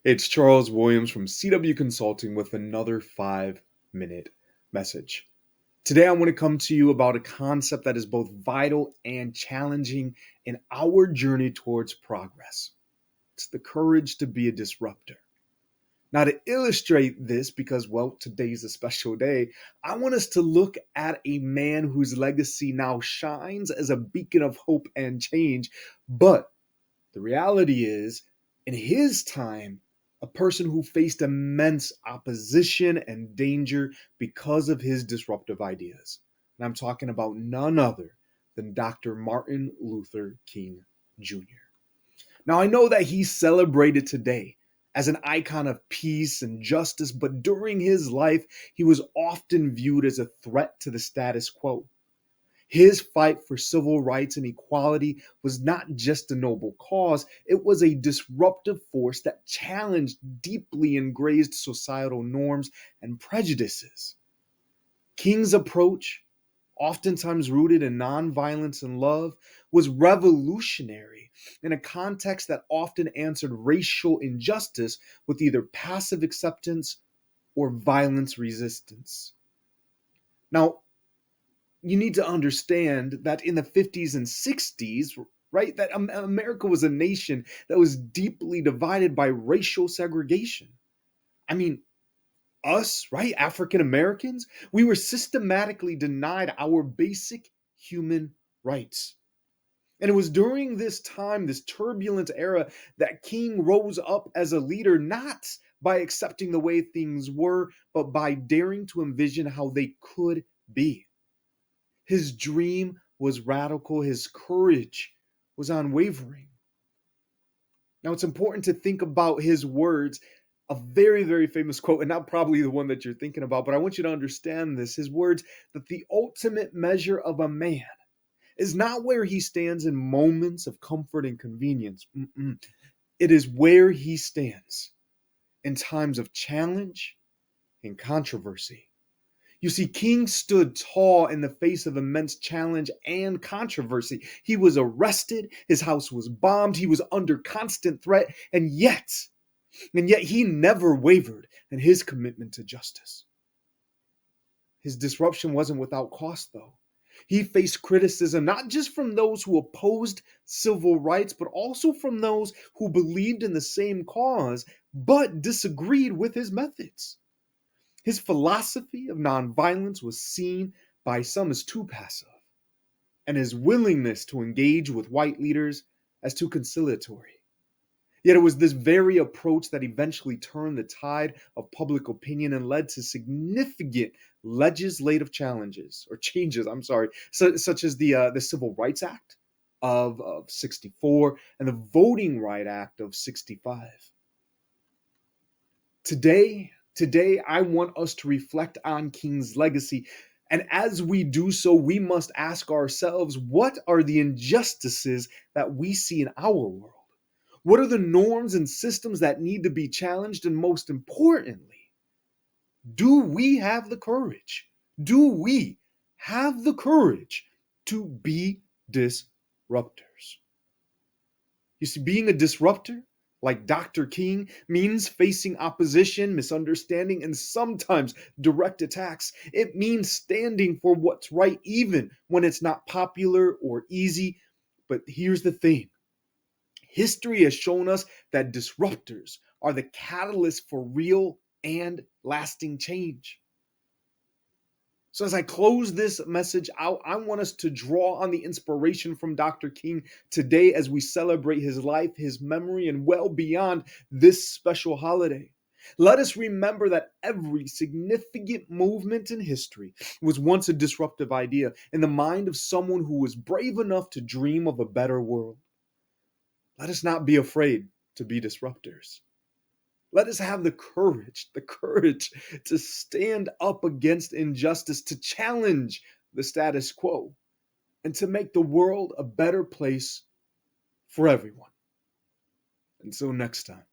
It's Charles Williams from CW Consulting with another 5-minute message. Today, I want to come to you about a concept that is both vital and challenging in our journey towards progress. It's the courage to be a disruptor. Now, to illustrate this, because, well, today's a special day, I want us to look at a man whose legacy now shines as a beacon of hope and change. But the reality is, in his time, a person who faced immense opposition and danger because of his disruptive ideas. And I'm talking about none other than Dr. Martin Luther King Jr. Now, I know that he's celebrated today as an icon of peace and justice, but during his life, he was often viewed as a threat to the status quo. His fight for civil rights and equality was not just a noble cause, it was a disruptive force that challenged deeply ingrained societal norms and prejudices. King's approach, oftentimes rooted in nonviolence and love, was revolutionary in a context that often answered racial injustice with either passive acceptance or violence resistance. Now, you need to understand that in the 50s and 60s, right, that America was a nation that was deeply divided by racial segregation. I mean, us, right, African Americans, we were systematically denied our basic human rights. And it was during this time, this turbulent era, that King rose up as a leader, not by accepting the way things were, but by daring to envision how they could be. His dream was radical, his courage was unwavering. Now, it's important to think about his words, a very, very famous quote, and not probably the one that you're thinking about, but I want you to understand this. His words that the ultimate measure of a man is not where he stands in moments of comfort and convenience. It is where he stands in times of challenge and controversy. You see, King stood tall in the face of immense challenge and controversy. He was arrested, his house was bombed, he was under constant threat, and yet he never wavered in his commitment to justice. His disruption wasn't without cost, though. He faced criticism not just from those who opposed civil rights, but also from those who believed in the same cause but disagreed with his methods. His philosophy of nonviolence was seen by some as too passive, and his willingness to engage with white leaders as too conciliatory. Yet it was this very approach that eventually turned the tide of public opinion and led to significant legislative challenges or changes, such as the Civil Rights Act of 64 and the Voting Right Act of 65. Today, I want us to reflect on King's legacy. And as we do so, we must ask ourselves, what are the injustices that we see in our world? What are the norms and systems that need to be challenged? And most importantly, do we have the courage? Do we have the courage to be disruptors? You see, being a disruptor, like Dr. King, means facing opposition, misunderstanding, and sometimes direct attacks. It means standing for what's right, even when it's not popular or easy. But here's the thing. History has shown us that disruptors are the catalyst for real and lasting change. So as I close this message out, I want us to draw on the inspiration from Dr. King today as we celebrate his life, his memory, and well beyond this special holiday. Let us remember that every significant movement in history was once a disruptive idea in the mind of someone who was brave enough to dream of a better world. Let us not be afraid to be disruptors. Let us have the courage to stand up against injustice, to challenge the status quo, and to make the world a better place for everyone. Until next time.